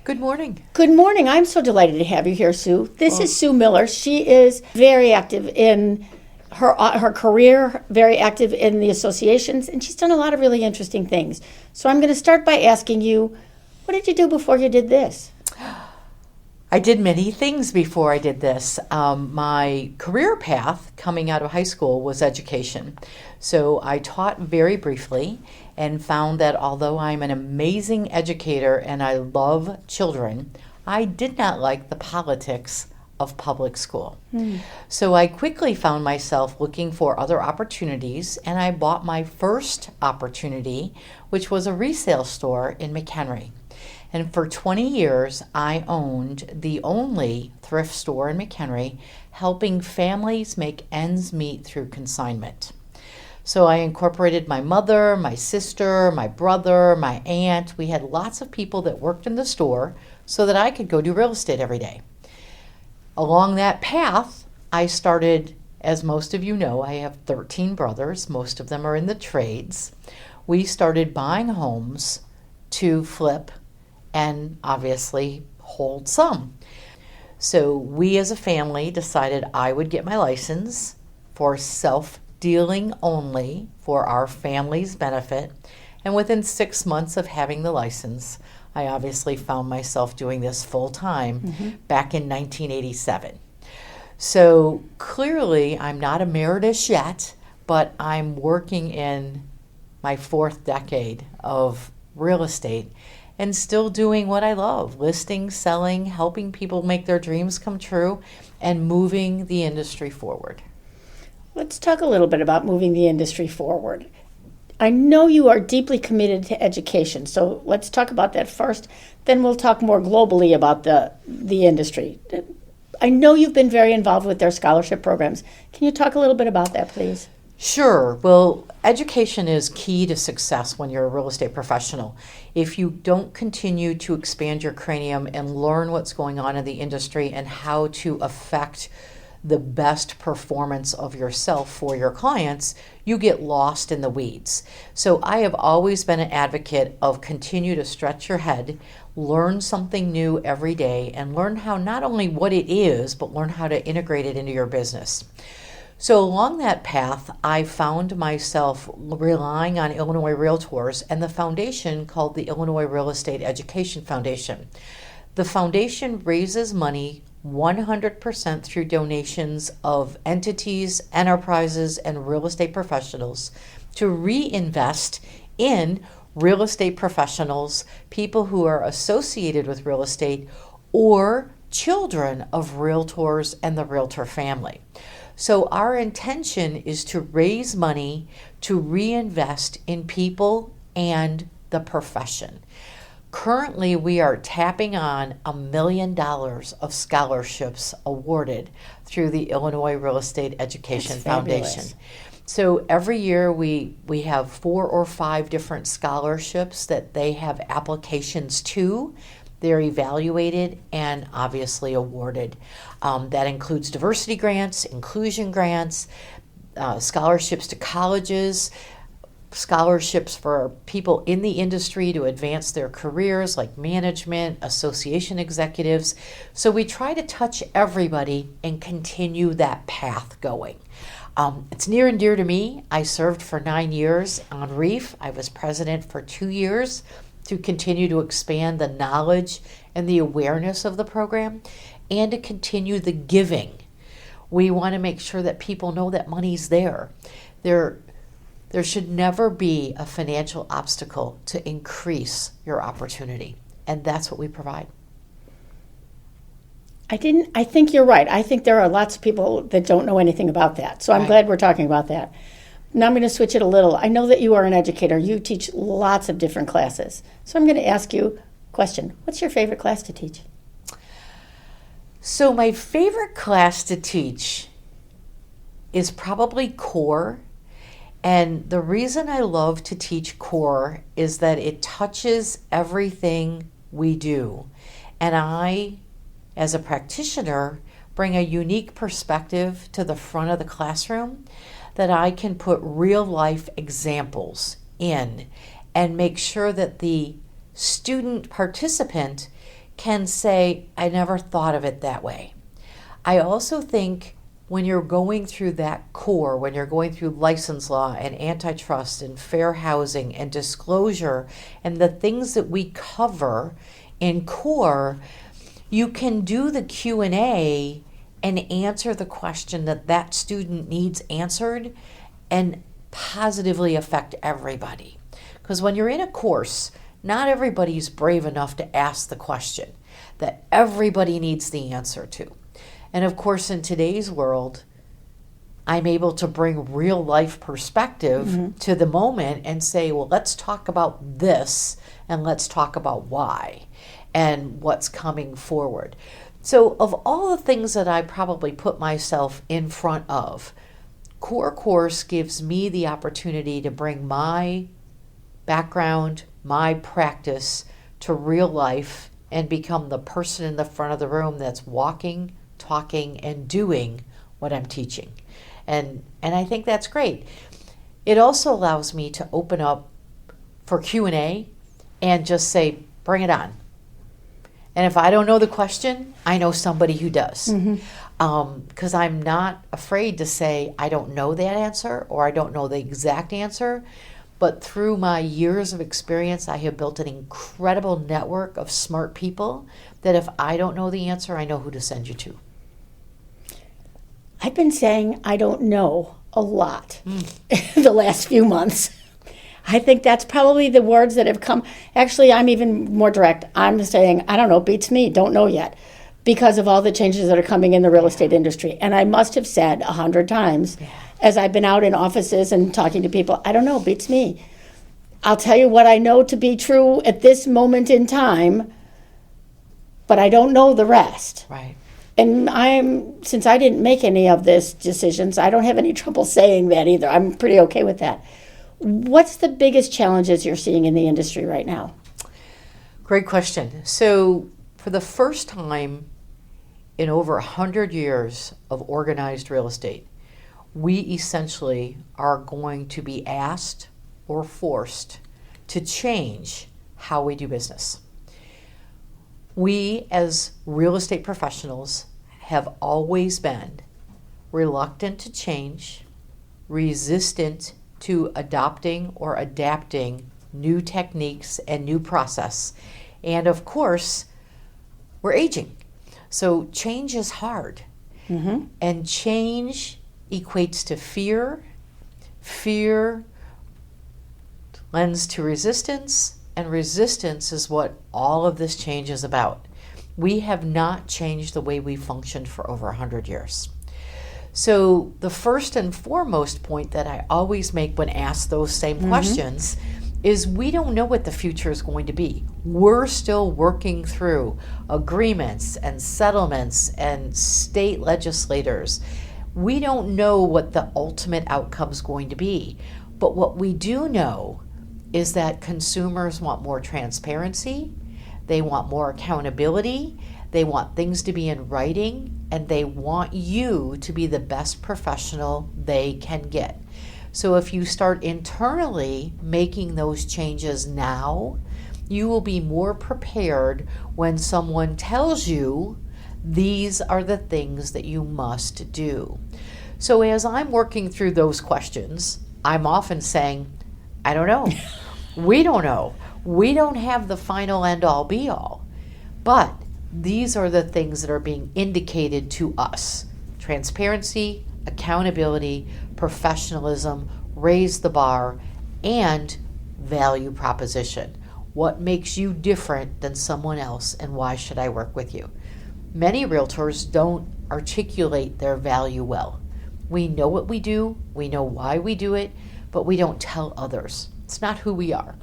Good morning. Good morning. I'm so delighted to have you here, Sue. This is Sue Miller. She is very active in her career, very active in the associations, and she's done a lot of really interesting things. So I'm going to start by asking you, what did you do before you did this? I did many things before I did this. My career path coming out of high school was education. So I taught very briefly and found that although I'm an amazing educator and I love children, I did not like the politics of public school. So I quickly found myself looking for other opportunities, and I bought my first opportunity, which was a resale store in McHenry. And for 20 years, I owned the only thrift store in McHenry, helping families make ends meet through consignment. So I incorporated my mother, my sister, my brother, my aunt. We had lots of people that worked in the store so that I could go do real estate every day. Along that path, I started, as most of you know, I have 13 brothers. Most of them are in the trades. We started buying homes to flip and obviously hold some. So we as a family decided I would get my license for self-dealing only for our family's benefit. And within 6 months of having the license, I obviously found myself doing this full time back in 1987. So clearly I'm not emeritus yet, but I'm working in my 4th decade of real estate and still doing what I love, listing, selling, helping people make their dreams come true, and moving the industry forward. Let's talk a little bit about moving the industry forward. I know you are deeply committed to education, so let's talk about that first. Then we'll talk more globally about the industry. I know you've been very involved with their scholarship programs. Can you talk a little bit about that, please? Sure. Well, education is key to success when you're a real estate professional. If you don't continue to expand your cranium and learn what's going on in the industry and how to affect the best performance of yourself for your clients, you get lost in the weeds. So I have always been an advocate of continue to stretch your head, learn something new every day, and learn how not only what it is, but learn how to integrate it into your business. So along that path, I found myself relying on Illinois Realtors and the foundation called the Illinois Real Estate Education Foundation. The foundation raises money 100% through donations of entities, enterprises, and real estate professionals to reinvest in real estate professionals, people who are associated with real estate, or children of realtors and the realtor family. So our intention is to raise money to reinvest in people and the profession. Currently, we are tapping on $1 million of scholarships awarded through the Illinois Real Estate Education Foundation. So every year we have 4 or 5 different scholarships that they have applications to. They're evaluated and obviously awarded. That includes diversity grants, inclusion grants, scholarships to colleges, scholarships for people in the industry to advance their careers like management, association executives. So we try to touch everybody and continue that path going. It's near and dear to me. I served for 9 years on REEF. I was president for 2 years to continue to expand the knowledge and the awareness of the program and to continue the giving. We want to make sure that people know that money's there. There should never be a financial obstacle to increase your opportunity, and that's what we provide. I think you're right. I think there are lots of people that don't know anything about that, so I'm glad we're talking about that. Now I'm going to switch it a little. I know that you are an educator. You teach lots of different classes. So I'm going to ask you a question. What's your favorite class to teach? So my favorite class to teach is probably core. And the reason I love to teach core is that it touches everything we do. And I, as a practitioner, bring a unique perspective to the front of the classroom that I can put real life examples in and make sure that the student participant can say, I never thought of it that way. I also think when you're going through that core, when you're going through license law and antitrust and fair housing and disclosure and the things that we cover in core, you can do the Q&A and answer the question that that student needs answered and positively affect everybody. Because when you're in a course, not everybody's brave enough to ask the question that everybody needs the answer to. And of course, in today's world, I'm able to bring real life perspective to the moment and say, well, let's talk about this and let's talk about why and what's coming forward. So of all the things that I probably put myself in front of, Core Course gives me the opportunity to bring my background, my practice to real life and become the person in the front of the room that's walking, talking, and doing what I'm teaching. And I think that's great. It also allows me to open up for Q&A and just say, bring it on. And if I don't know the question, I know somebody who does. Because I'm not afraid to say, I don't know that answer or I don't know the exact answer. But through my years of experience, I have built an incredible network of smart people that if I don't know the answer, I know who to send you to. I've been saying I don't know a lot the last few months. I think that's probably the words that have come. Actually, I'm even more direct. I'm saying, I don't know, beats me, don't know yet, because of all the changes that are coming in the real estate industry. And I must have said 100 times as I've been out in offices and talking to people, I don't know, beats me. I'll tell you what I know to be true at this moment in time, but I don't know the rest. Right. And since I didn't make any of these decisions, I don't have any trouble saying that either. I'm pretty okay with that. What's the biggest challenges you're seeing in the industry right now? Great question. So for the first time in over 100 years of organized real estate, we essentially are going to be asked or forced to change how we do business. We as real estate professionals have always been reluctant to change, resistant to adopting or adapting new techniques and new process. And of course, we're aging. So change is hard. And change equates to fear. Fear lends to resistance. And resistance is what all of this change is about. We have not changed the way we functioned for over 100 years. So the first and foremost point that I always make when asked those same questions is we don't know what the future is going to be. We're still working through agreements and settlements and state legislators. We don't know what the ultimate outcome is going to be. But what we do know is that consumers want more transparency, they want more accountability, they want things to be in writing, and they want you to be the best professional they can get. So if you start internally making those changes now, you will be more prepared when someone tells you these are the things that you must do. So as I'm working through those questions, I'm often saying, I don't know. We don't know. We don't have the final end all be all. But these are the things that are being indicated to us. Transparency, accountability, professionalism, raise the bar, and value proposition. What makes you different than someone else and why should I work with you? Many realtors don't articulate their value well. We know what we do, we know why we do it, but we don't tell others. It's not who we are.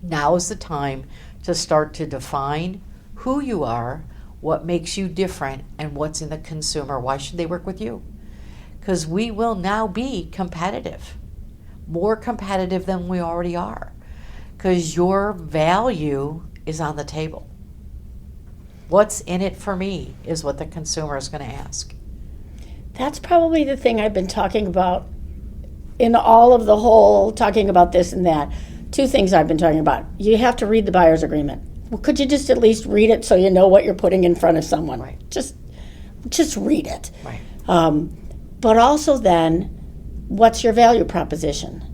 Now is the time to start to define who you are, what makes you different, and what's in the consumer. Why should they work with you? Because we will now be competitive, more competitive than we already are, because your value is on the table. What's in it for me is what the consumer is going to ask. That's probably the thing I've been talking about in all of the whole talking about this and that. Two things I've been talking about. You have to read the buyer's agreement. Well, could you just at least read it so you know what you're putting in front of someone? Right. Just read it. Right. But also then, what's your value proposition?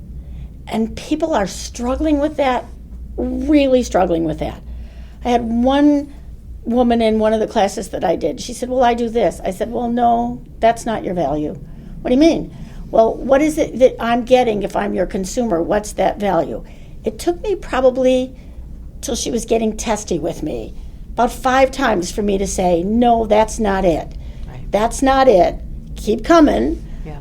And people are struggling with that, really struggling with that. I had one woman in one of the classes that I did. She said, well, I do this. I said, well, no, that's not your value. What do you mean? Well, what is it that I'm getting if I'm your consumer? What's that value? It took me probably till she was getting testy with me, about 5 times for me to say, no, that's not it. Right. That's not it. Keep coming. Yeah.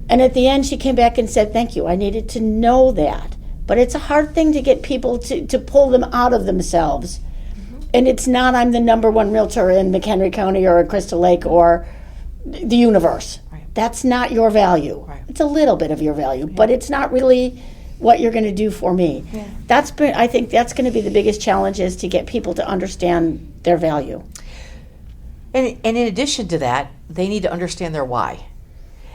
And at the end, she came back and said, thank you. I needed to know that. But it's a hard thing to get people to pull them out of themselves. Mm-hmm. And it's not, I'm the number one realtor in McHenry County or Crystal Lake or the universe. Right. That's not your value. Right. It's a little bit of your value, but it's not really what you're going to do for me. Yeah. I think that's going to be the biggest challenge, is to get people to understand their value. And in addition to that, they need to understand their why.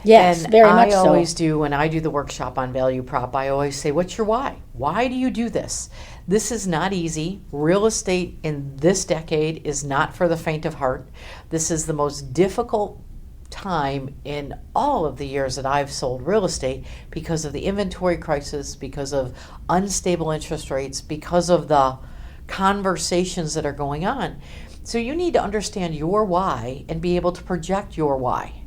Yes, and very much so. I always do, when I do the workshop on value prop, I always say, what's your why? Why do you do this? This is not easy. Real estate in this decade is not for the faint of heart. This is the most difficult time in all of the years that I've sold real estate, because of the inventory crisis, because of unstable interest rates, because of the conversations that are going on. So you need to understand your why and be able to project your why.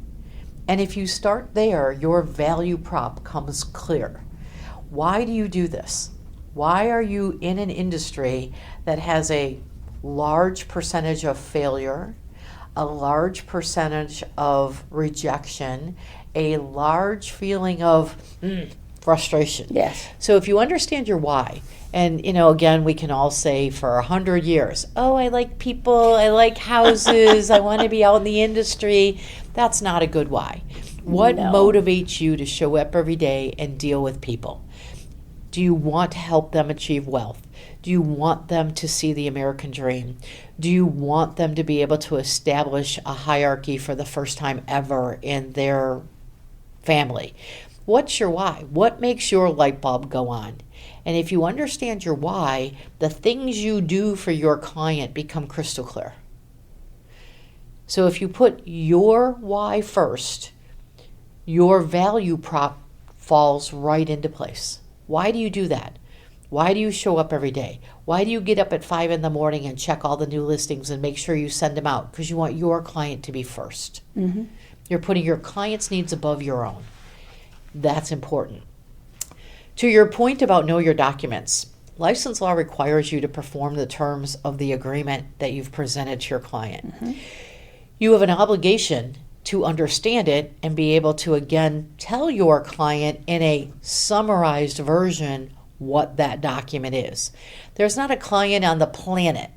And if you start there, your value prop comes clear. Why do you do this? Why are you in an industry that has a large percentage of failure, a large percentage of rejection, a large feeling of frustration? Yes. So if you understand your why, and again, we can all say for 100 years, oh, I like people, I like houses, I want to be out in the industry. That's not a good why. What motivates you to show up every day and deal with people? Do you want to help them achieve wealth? Do you want them to see the American dream? Do you want them to be able to establish a hierarchy for the first time ever in their family? What's your why? What makes your light bulb go on? And if you understand your why, the things you do for your client become crystal clear. So if you put your why first, your value prop falls right into place. Why do you do that? Why do you show up every day? Why do you get up at 5 a.m. and check all the new listings and make sure you send them out? Because you want your client to be first. Mm-hmm. You're putting your client's needs above your own. That's important. To your point about know your documents, license law requires you to perform the terms of the agreement that you've presented to your client. Mm-hmm. You have an obligation to understand it and be able to, again, tell your client in a summarized version what that document is. There's not a client on the planet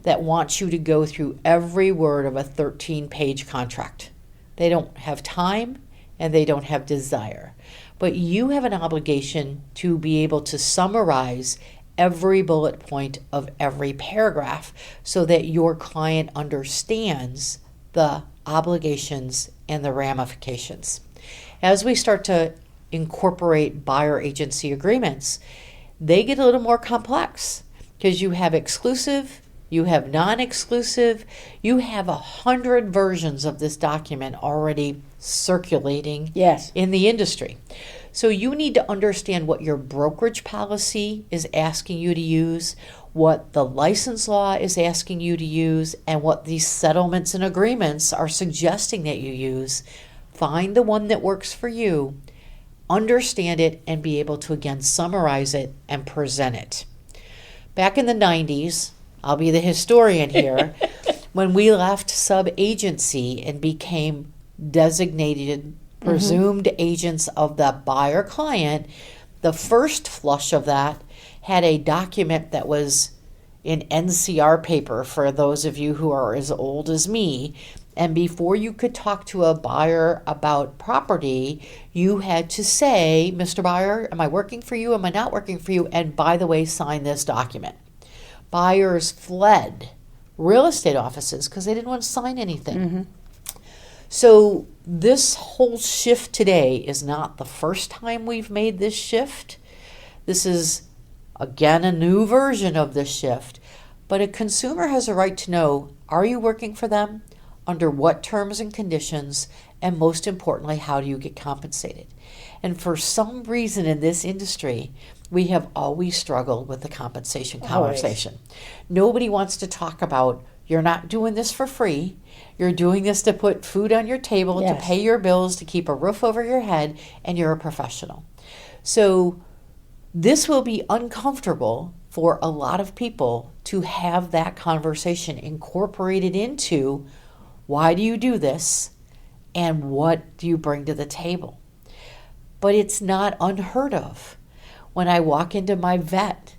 that wants you to go through every word of a 13-page contract. They don't have time and they don't have desire. But you have an obligation to be able to summarize every bullet point of every paragraph so that your client understands the obligations and the ramifications. As we start to incorporate buyer agency agreements, they get a little more complex because you have exclusive, you have non-exclusive, you have 100 versions of this document already circulating in the industry. So you need to understand what your brokerage policy is asking you to use, what the license law is asking you to use, and what these settlements and agreements are suggesting that you use. Find the one that works for you, understand it, and be able to, again, summarize it and present it. Back in the 90s, I'll be the historian here, when we left sub-agency and became designated presumed agents of the buyer client, the first flush of that had a document that was in NCR paper for those of you who are as old as me. And before you could talk to a buyer about property, you had to say, Mr. Buyer, am I working for you? Am I not working for you? And by the way, sign this document. Buyers fled real estate offices because they didn't want to sign anything. Mm-hmm. So this whole shift today is not the first time we've made this shift. This is, again, a new version of this shift. But a consumer has a right to know, are you working for them? Under what terms and conditions? And most importantly, how do you get compensated? And for some reason in this industry, we have always struggled with the compensation conversation. Nobody wants to talk about, you're not doing this for free. You're doing this to put food on your table, to pay your bills, to keep a roof over your head, and you're a professional. So this will be uncomfortable for a lot of people to have that conversation incorporated into, why do you do this and what do you bring to the table? But it's not unheard of. When I walk into my vet,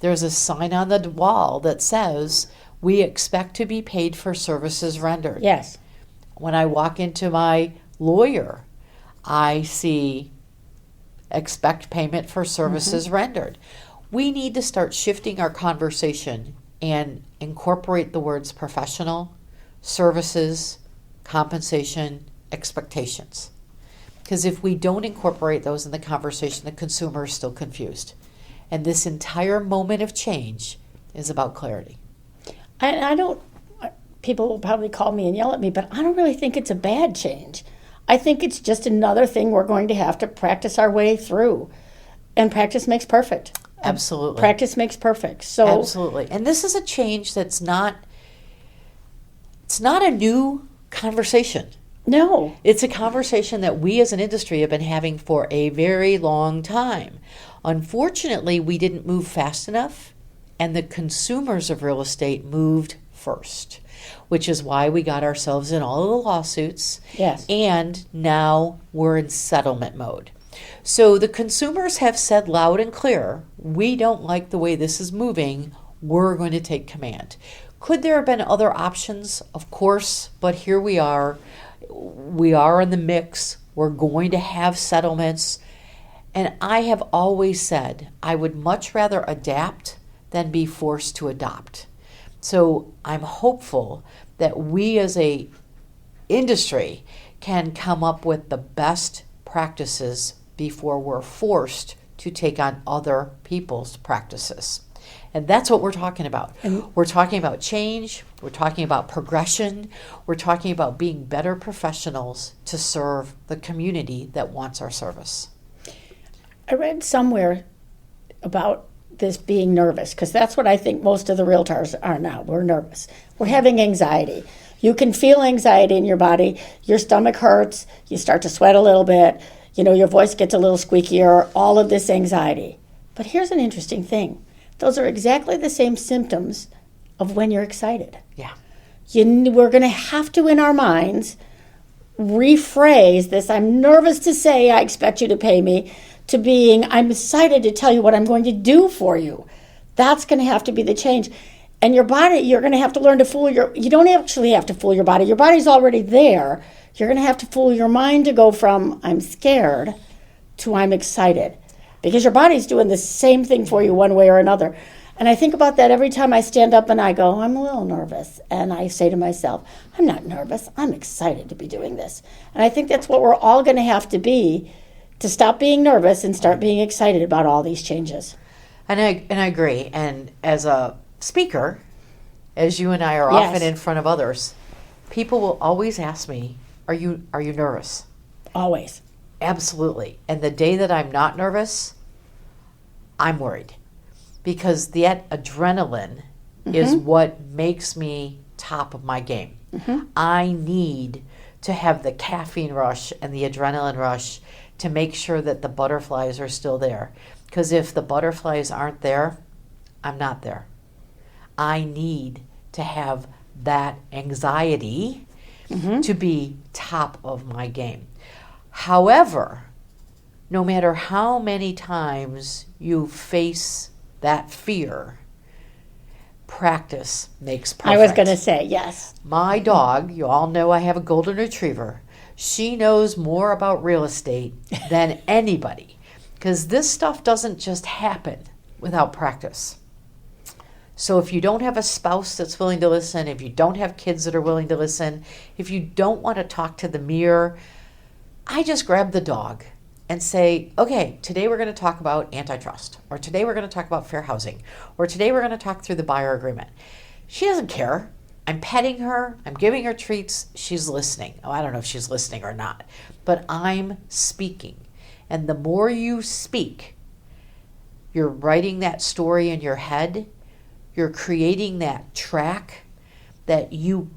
there's a sign on the wall that says, we expect to be paid for services rendered. Yes. When I walk into my lawyer, I see expect payment for services rendered. We need to start shifting our conversation and incorporate the words professional, services, compensation, expectations. Because if we don't incorporate those in the conversation, the consumer is still confused. And this entire moment of change is about clarity. I don't, people will probably call me and yell at me, but I don't really think it's a bad change. I think it's just another thing we're going to have to practice our way through. And practice makes perfect. Absolutely. Practice makes perfect. So absolutely. And this is a change that's not, it's not a new conversation. No. It's a conversation that we as an industry have been having for a very long time. Unfortunately, we didn't move fast enough, and the consumers of real estate moved first, which is why we got ourselves in all of the lawsuits. Yes. And now we're in settlement mode. So the consumers have said loud and clear, we don't like the way this is moving. We're going to take command. Could there have been other options? Of course, but here we are. We are in the mix. We're going to have settlements. And I have always said I would much rather adapt than be forced to adopt. So I'm hopeful that we as a industry can come up with the best practices before we're forced to take on other people's practices. And that's what we're talking about. We're talking about change. We're talking about progression. We're talking about being better professionals to serve the community that wants our service. I read somewhere about this being nervous, because that's what I think most of the realtors are now. We're nervous. We're having anxiety. You can feel anxiety in your body. Your stomach hurts. You start to sweat a little bit. You know, your voice gets a little squeakier. All of this anxiety. But here's an interesting thing. Those are exactly the same symptoms of when you're excited. Yeah. We're going to have to, in our minds, rephrase this, I'm nervous to say I expect you to pay me, to being, I'm excited to tell you what I'm going to do for you. That's going to have to be the change. And your body, you're going to have to learn to you don't actually have to fool your body. Your body's already there. You're going to have to fool your mind to go from I'm scared to I'm excited. Because your body's doing the same thing for you one way or another. And I think about that every time I stand up and I go, I'm a little nervous. And I say to myself, I'm not nervous. I'm excited to be doing this. And I think that's what we're all going to have to be to stop being nervous and start being excited about all these changes. And I agree. And as a speaker, as you and I are often in front of others, people will always ask me, are you nervous? Always. Absolutely. And the day that I'm not nervous, I'm worried. Because that adrenaline is what makes me top of my game. I need to have the caffeine rush and the adrenaline rush to make sure that the butterflies are still there. Because if the butterflies aren't there, I'm not there. I need to have that anxiety to be top of my game. However, no matter how many times you face that fear, practice makes perfect. I was going to say, yes. My dog, you all know I have a golden retriever. She knows more about real estate than anybody, because this stuff doesn't just happen without practice. So if you don't have a spouse that's willing to listen, if you don't have kids that are willing to listen, if you don't want to talk to the mirror, I just grab the dog and say, okay, today we're going to talk about antitrust, or today we're going to talk about fair housing, or today we're going to talk through the buyer agreement. She doesn't care. I'm petting her. I'm giving her treats. She's listening. Oh, I don't know if she's listening or not, but I'm speaking. And the more you speak, you're writing that story in your head. You're creating that track that you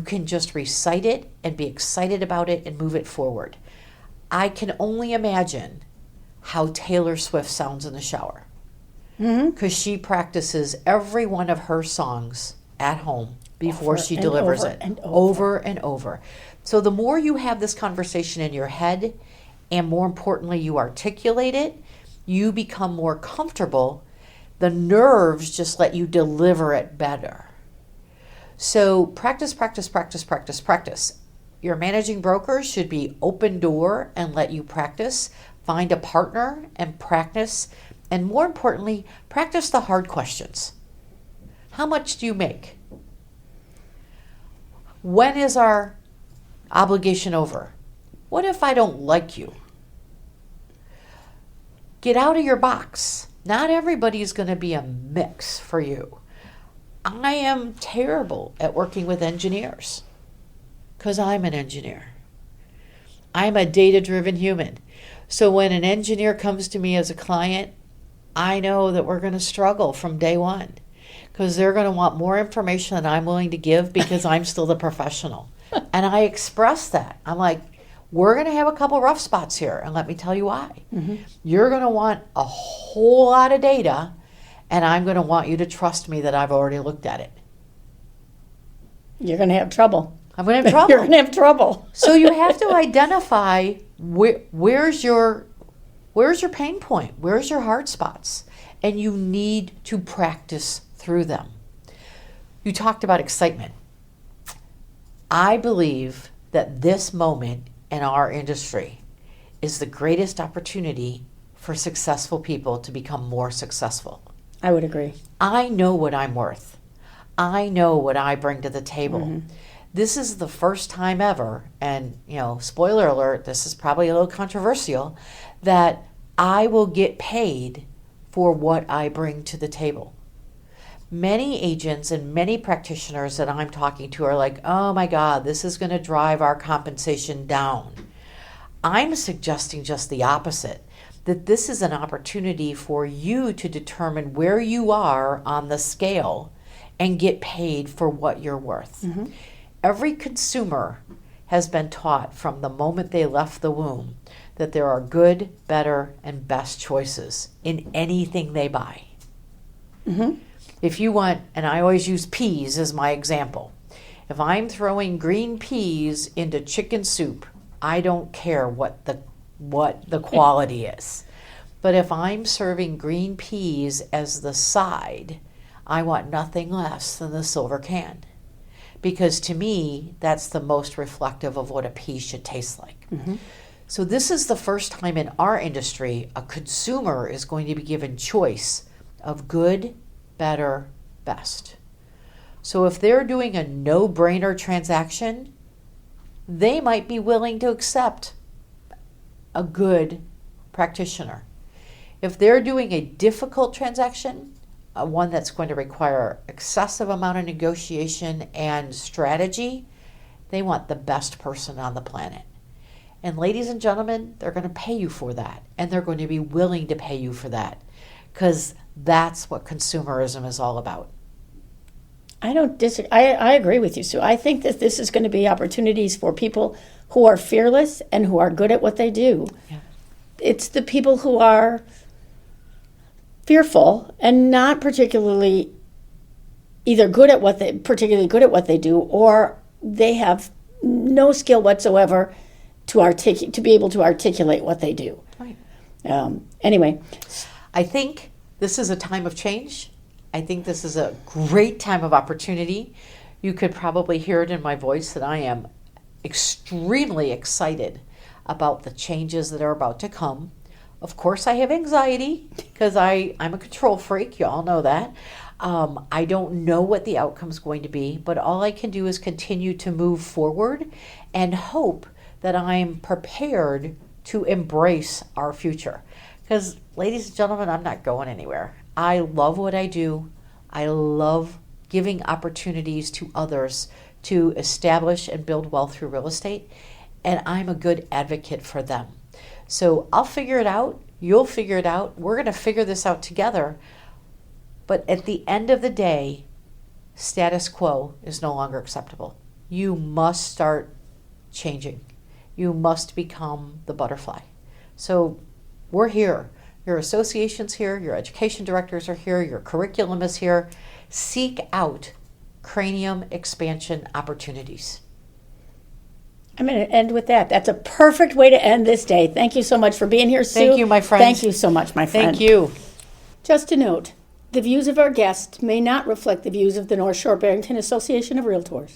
can just recite it and be excited about it and move it forward. I can only imagine how Taylor Swift sounds in the shower, because she practices every one of her songs at home before she delivers it, over and over. So the more you have this conversation in your head, and more importantly, you articulate it, you become more comfortable. The nerves just let you deliver it better. So practice, practice, practice, practice, practice. Your managing broker should be open door and let you practice. Find a partner and practice. And more importantly, practice the hard questions. How much do you make? When is our obligation over? What if I don't like you? Get out of your box. Not everybody is going to be a mix for you. I am terrible at working with engineers because I'm an engineer. I'm a data-driven human. So when an engineer comes to me as a client, I know that we're going to struggle from day one, because they're going to want more information than I'm willing to give, because I'm still the professional. And I express that. I'm like, we're going to have a couple rough spots here, and let me tell you why. You're going to want a whole lot of data, and I'm going to want you to trust me that I've already looked at it. You're going to have trouble. I'm going to have trouble. You're going to have trouble. So you have to identify where's your pain point, where's your hard spots, and you need to practice through them. You talked about excitement. I believe that this moment in our industry is the greatest opportunity for successful people to become more successful. I would agree. I know what I'm worth. I know what I bring to the table. This is the first time ever, and spoiler alert, this is probably a little controversial, that I will get paid for what I bring to the table. Many agents and many practitioners that I'm talking to are like, oh my God, this is going to drive our compensation down. I'm suggesting just the opposite, that this is an opportunity for you to determine where you are on the scale and get paid for what you're worth. Every consumer has been taught from the moment they left the womb that there are good, better, and best choices in anything they buy. If you want, and I always use peas as my example, if I'm throwing green peas into chicken soup, I don't care what the quality is. But if I'm serving green peas as the side, I want nothing less than the silver can. Because to me, that's the most reflective of what a pea should taste like. So this is the first time in our industry a consumer is going to be given choice of good, better, best. So if they're doing a no-brainer transaction, they might be willing to accept a good practitioner. If they're doing a difficult transaction, one that's going to require excessive amount of negotiation and strategy, they want the best person on the planet. And ladies and gentlemen, they're going to pay you for that. And they're going to be willing to pay you for that, because that's what consumerism is all about. I don't disagree. I agree with you, Sue. I think that this is going to be opportunities for people who are fearless and who are good at what they do. Yeah. It's the people who are fearful and not particularly either particularly good at what they do, or they have no skill whatsoever to be able to articulate what they do. Right. Anyway, I think this is a time of change. I think this is a great time of opportunity. You could probably hear it in my voice that I am extremely excited about the changes that are about to come. Of course, I have anxiety because I'm a control freak. You all know that. I don't know what the outcome is going to be, but all I can do is continue to move forward and hope that I'm prepared to embrace our future. Because, ladies and gentlemen, I'm not going anywhere. I love what I do. I love giving opportunities to others to establish and build wealth through real estate, and I'm a good advocate for them. So I'll figure it out. You'll figure it out. We're going to figure this out together. But at the end of the day, status quo is no longer acceptable. You must start changing. You must become the butterfly. So we're here. Your association's here. Your education directors are here. Your curriculum is here. Seek out cranium expansion opportunities. I'm going to end with that. That's a perfect way to end this day. Thank you so much for being here, Sue. Thank you, my friends. Thank you so much, my friend. Thank you. Just a note, the views of our guests may not reflect the views of the North Shore-Barrington Association of Realtors.